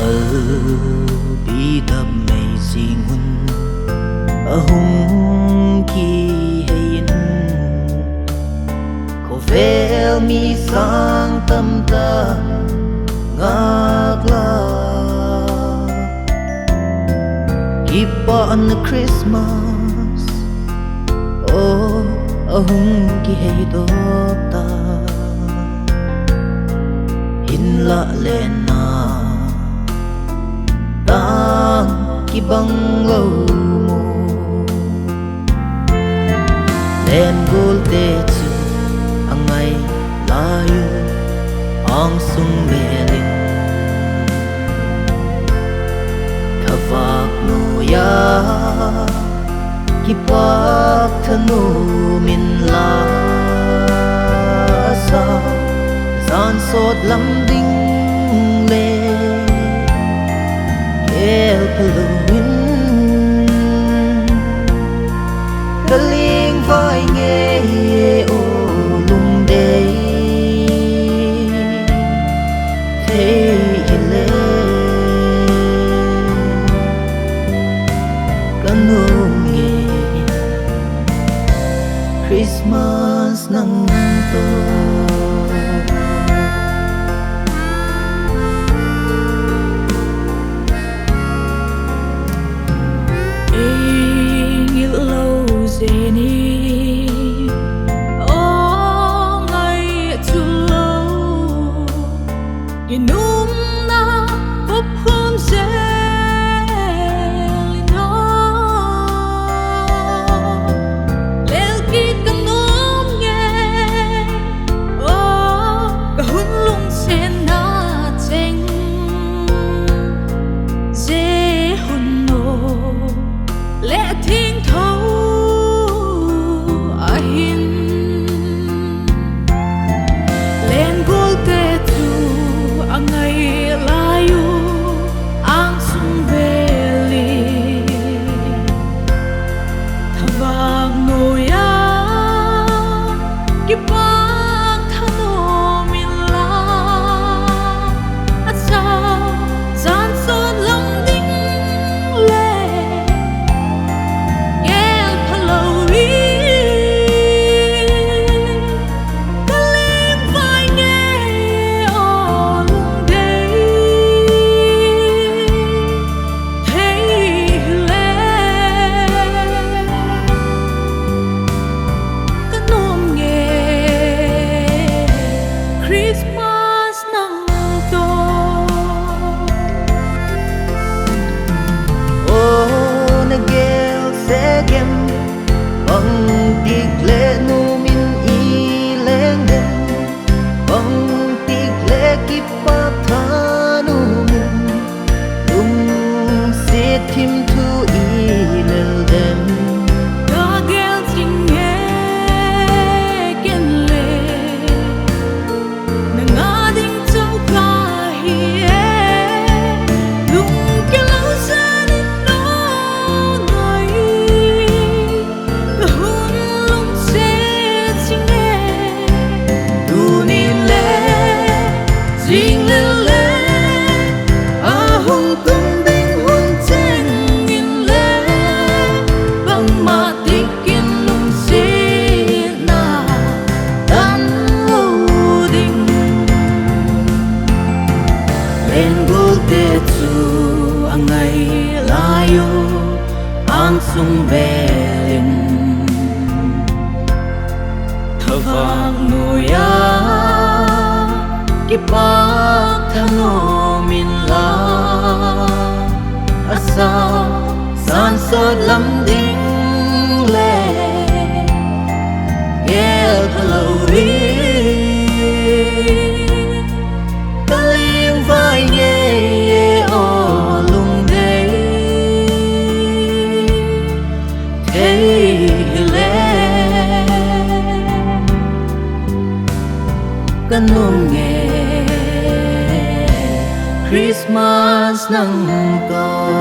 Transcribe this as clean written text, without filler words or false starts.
I'll be the amazing one ahung ki hein ko vel mi sang tam ta ngak la keep on the Christmas oh ahung ki hei dok ta hin la lena tang ki bang lo mo len gul te chu angai layu ang sung belin kavak no ya ki pak thanu min la sa san sot lam ding le el peluin galing vai nghe ô lung day thế lệ kanong nghe Christmas nang to Zeni oh ngày chu lâu ye num na pop hom se no lel ki kam nom ye oh ka hun lung sen na cheng je hun no le thing thâu Him to ilal dem ga gel jing ye ken le na nga ding chau ka hi e lung ke lau san no ngai ga hun lung se jing e du ni le jing le a hung tung angai layo ang sung belin thawang nuya kipak thano min la asa san sot lam ding le gel kalori kalim vai nghe kanong nghe Christmas nang to